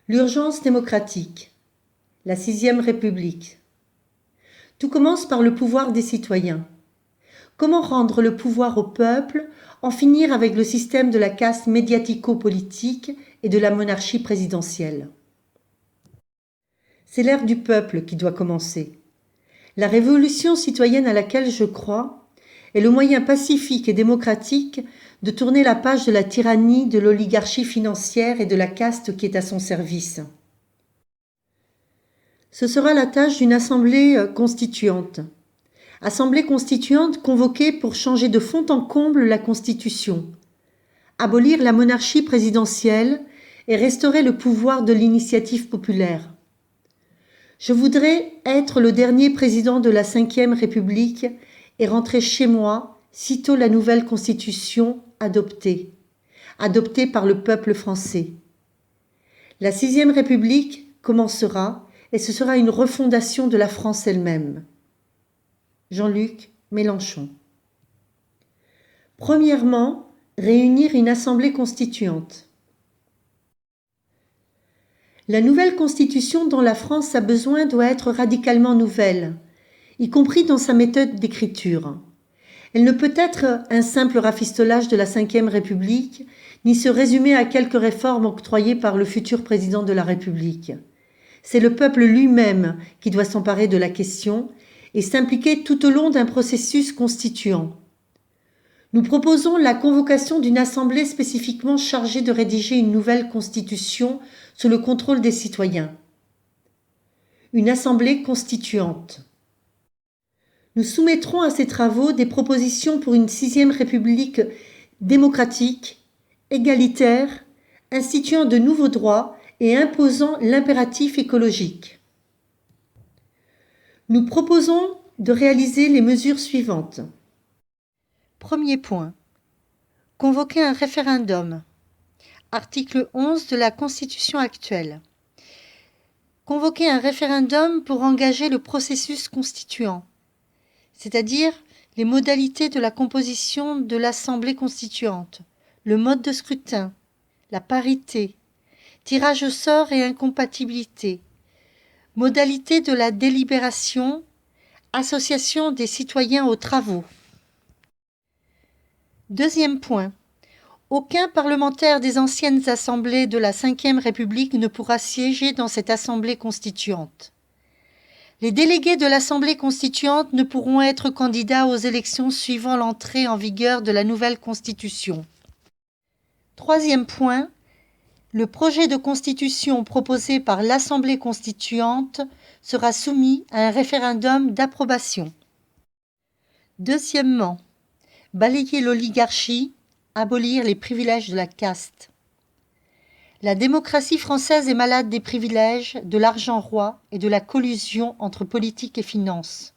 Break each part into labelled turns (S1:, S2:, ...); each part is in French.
S1: L'urgence démocratique, la sixième République. Tout commence par le pouvoir des citoyens. Comment rendre le pouvoir au peuple, en finir avec le système de la caste médiatico-politique et de la monarchie présidentielle? C'est l'ère du peuple qui doit commencer. La révolution citoyenne à laquelle je crois est le moyen pacifique et démocratique de tourner la page de la tyrannie de l'oligarchie financière et de la caste qui est à son service. Ce sera la tâche d'une assemblée constituante. Assemblée constituante convoquée pour changer de fond en comble la Constitution, abolir la monarchie présidentielle et restaurer le pouvoir de l'initiative populaire. Je voudrais être le dernier président de la Cinquième République et rentrer chez moi sitôt la nouvelle Constitution adoptée par le peuple français. La Sixième République commencera et ce sera une refondation de la France elle-même. Jean-Luc Mélenchon. Premièrement, réunir une assemblée constituante. La nouvelle constitution dont la France a besoin doit être radicalement nouvelle, y compris dans sa méthode d'écriture. Elle ne peut être un simple rafistolage de la Cinquième République, ni se résumer à quelques réformes octroyées par le futur président de la République. C'est le peuple lui-même qui doit s'emparer de la question et s'impliquer tout au long d'un processus constituant. Nous proposons la convocation d'une assemblée spécifiquement chargée de rédiger une nouvelle constitution sous le contrôle des citoyens. Une assemblée constituante. Nous soumettrons à ces travaux des propositions pour une sixième république démocratique, égalitaire, instituant de nouveaux droits et imposant l'impératif écologique. Nous proposons de réaliser les mesures suivantes. Premier point. Convoquer un référendum. Article 11 de la Constitution actuelle. Convoquer un référendum pour engager le processus constituant, c'est-à-dire les modalités de la composition de l'Assemblée constituante, le mode de scrutin, la parité, tirage au sort et incompatibilité, modalités de la délibération, association des citoyens aux travaux. Deuxième point. Aucun parlementaire des anciennes assemblées de la Cinquième République ne pourra siéger dans cette assemblée constituante. Les délégués de l'assemblée constituante ne pourront être candidats aux élections suivant l'entrée en vigueur de la nouvelle constitution. Troisième point. Le projet de constitution proposé par l'assemblée constituante sera soumis à un référendum d'approbation. Deuxièmement, balayer l'oligarchie, abolir les privilèges de la caste. La démocratie française est malade des privilèges, de l'argent roi et de la collusion entre politique et finance.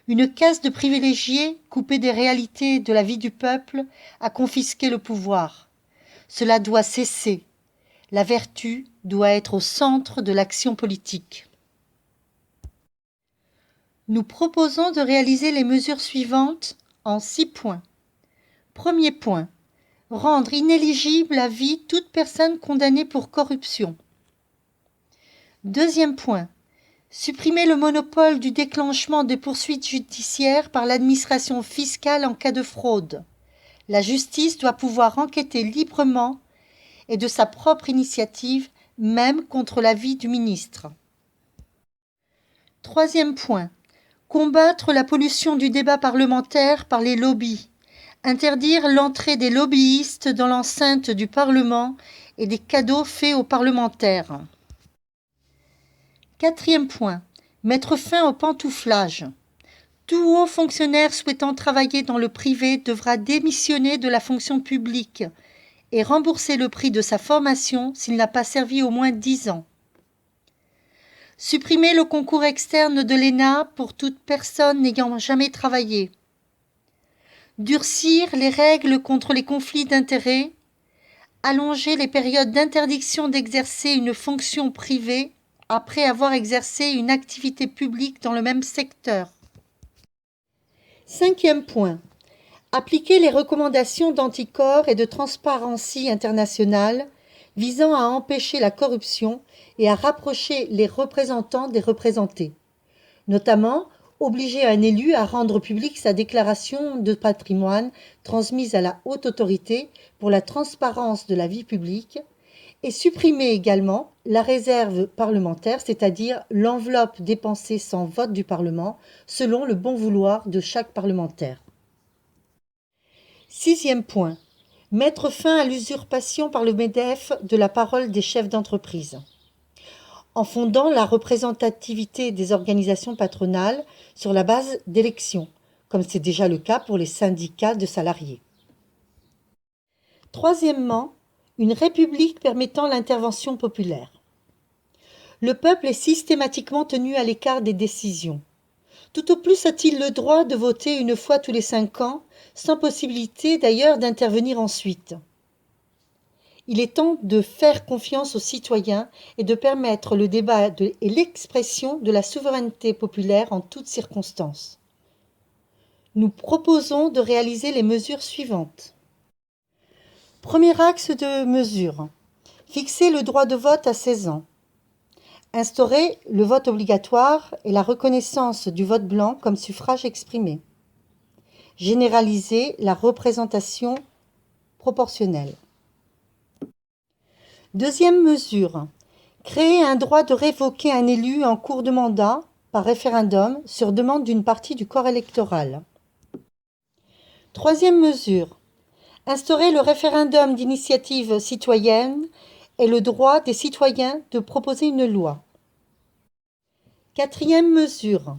S1: Une caste de privilégiés, coupée des réalités de la vie du peuple, a confisqué le pouvoir. Cela doit cesser. La vertu doit être au centre de l'action politique. Nous proposons de réaliser les mesures suivantes en 6 points. Premier point. Rendre inéligible à vie toute personne condamnée pour corruption. Deuxième point. Supprimer le monopole du déclenchement de poursuites judiciaires par l'administration fiscale en cas de fraude. La justice doit pouvoir enquêter librement et de sa propre initiative, même contre l'avis du ministre. Troisième point. Combattre la pollution du débat parlementaire par les lobbies. Interdire l'entrée des lobbyistes dans l'enceinte du Parlement et des cadeaux faits aux parlementaires. Quatrième point. Mettre fin au pantouflage. Tout haut fonctionnaire souhaitant travailler dans le privé devra démissionner de la fonction publique et rembourser le prix de sa formation s'il n'a pas servi au moins 10 ans. Supprimer le concours externe de l'ENA pour toute personne n'ayant jamais travaillé. Durcir les règles contre les conflits d'intérêts. Allonger les périodes d'interdiction d'exercer une fonction privée après avoir exercé une activité publique dans le même secteur. Cinquième point. Appliquer les recommandations d'Anticor et de Transparency International, visant à empêcher la corruption et à rapprocher les représentants des représentés, notamment obliger un élu à rendre publique sa déclaration de patrimoine transmise à la haute autorité pour la transparence de la vie publique et supprimer également la réserve parlementaire, c'est-à-dire l'enveloppe dépensée sans vote du Parlement, selon le bon vouloir de chaque parlementaire. 6e point. Mettre fin à l'usurpation par le MEDEF de la parole des chefs d'entreprise, en fondant la représentativité des organisations patronales sur la base d'élections, comme c'est déjà le cas pour les syndicats de salariés. Troisièmement, une république permettant l'intervention populaire. Le peuple est systématiquement tenu à l'écart des décisions. Tout au plus a-t-il le droit de voter une fois tous les 5 ans, sans possibilité d'ailleurs d'intervenir ensuite. Il est temps de faire confiance aux citoyens et de permettre le débat et l'expression de la souveraineté populaire en toutes circonstances. Nous proposons de réaliser les mesures suivantes. Premier axe de mesure. Fixer le droit de vote à 16 ans. Instaurer le vote obligatoire et la reconnaissance du vote blanc comme suffrage exprimé. Généraliser la représentation proportionnelle. Deuxième mesure. Créer un droit de révoquer un élu en cours de mandat par référendum sur demande d'une partie du corps électoral. Troisième mesure. Instaurer le référendum d'initiative citoyenne et le droit des citoyens de proposer une loi. Quatrième mesure.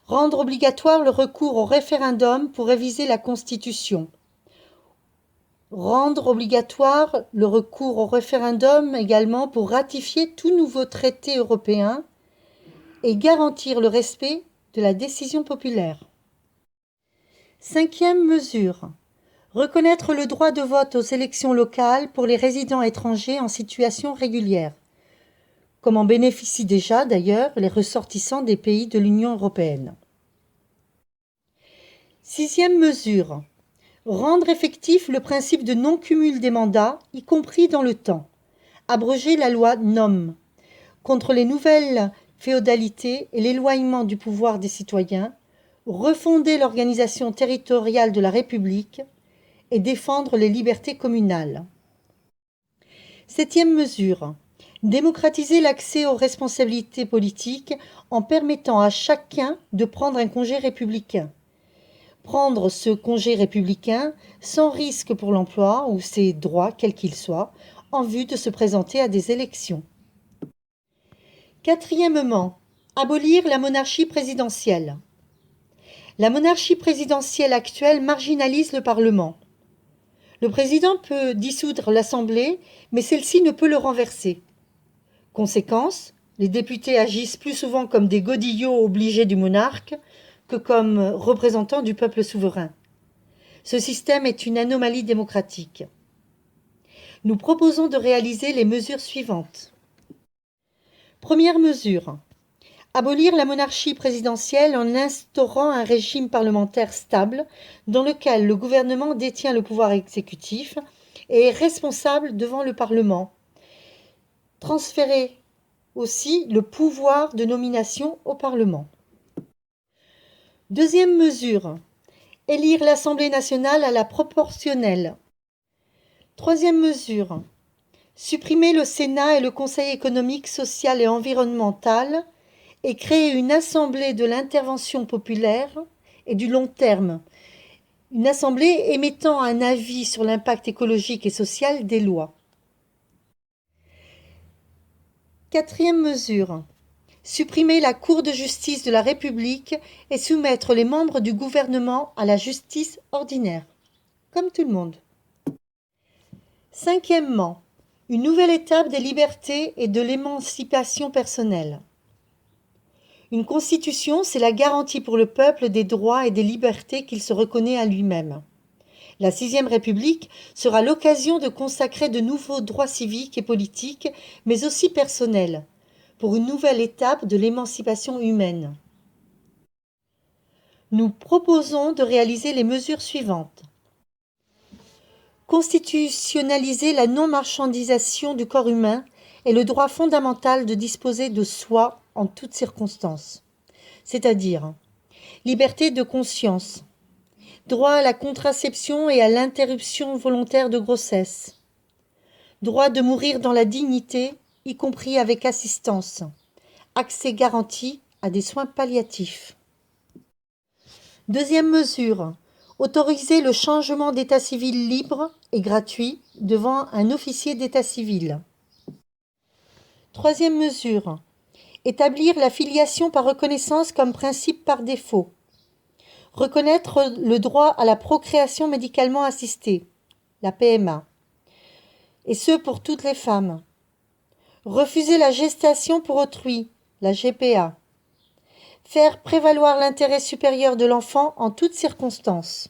S1: Rendre obligatoire le recours au référendum pour réviser la Constitution. Rendre obligatoire le recours au référendum également pour ratifier tout nouveau traité européen et garantir le respect de la décision populaire. Cinquième mesure. Reconnaître le droit de vote aux élections locales pour les résidents étrangers en situation régulière, comme en bénéficient déjà d'ailleurs les ressortissants des pays de l'Union européenne. Sixième mesure. Rendre effectif le principe de non-cumul des mandats, y compris dans le temps. Abroger la loi NOM contre les nouvelles féodalités et l'éloignement du pouvoir des citoyens, refonder l'organisation territoriale de la République et défendre les libertés communales. Septième mesure. Démocratiser l'accès aux responsabilités politiques en permettant à chacun de prendre un congé républicain. Prendre ce congé républicain sans risque pour l'emploi ou ses droits, quels qu'ils soient, en vue de se présenter à des élections. Quatrièmement, abolir la monarchie présidentielle. La monarchie présidentielle actuelle marginalise le Parlement. Le président peut dissoudre l'Assemblée, mais celle-ci ne peut le renverser. Conséquence, les députés agissent plus souvent comme des godillots obligés du monarque que comme représentants du peuple souverain. Ce système est une anomalie démocratique. Nous proposons de réaliser les mesures suivantes. Première mesure. Abolir la monarchie présidentielle en instaurant un régime parlementaire stable dans lequel le gouvernement détient le pouvoir exécutif et est responsable devant le Parlement. Transférer aussi le pouvoir de nomination au Parlement. Deuxième mesure. Élire l'Assemblée nationale à la proportionnelle. Troisième mesure. Supprimer le Sénat et le Conseil économique, social et environnemental et créer une assemblée de l'intervention populaire et du long terme, une assemblée émettant un avis sur l'impact écologique et social des lois. Quatrième mesure. Supprimer la Cour de justice de la République et soumettre les membres du gouvernement à la justice ordinaire, comme tout le monde. Cinquièmement, une nouvelle étape des libertés et de l'émancipation personnelle. Une constitution, c'est la garantie pour le peuple des droits et des libertés qu'il se reconnaît à lui-même. La 6e République sera l'occasion de consacrer de nouveaux droits civiques et politiques, mais aussi personnels, pour une nouvelle étape de l'émancipation humaine. Nous proposons de réaliser les mesures suivantes. Constitutionnaliser la non-marchandisation du corps humain est le droit fondamental de disposer de soi en toutes circonstances, c'est-à-dire liberté de conscience, droit à la contraception et à l'interruption volontaire de grossesse, droit de mourir dans la dignité, y compris avec assistance, accès garanti à des soins palliatifs. Deuxième mesure, autoriser le changement d'état civil libre et gratuit devant un officier d'état civil. Troisième mesure, établir la filiation par reconnaissance comme principe par défaut. Reconnaître le droit à la procréation médicalement assistée, la PMA, et ce pour toutes les femmes. Refuser la gestation pour autrui, la GPA. Faire prévaloir l'intérêt supérieur de l'enfant en toutes circonstances.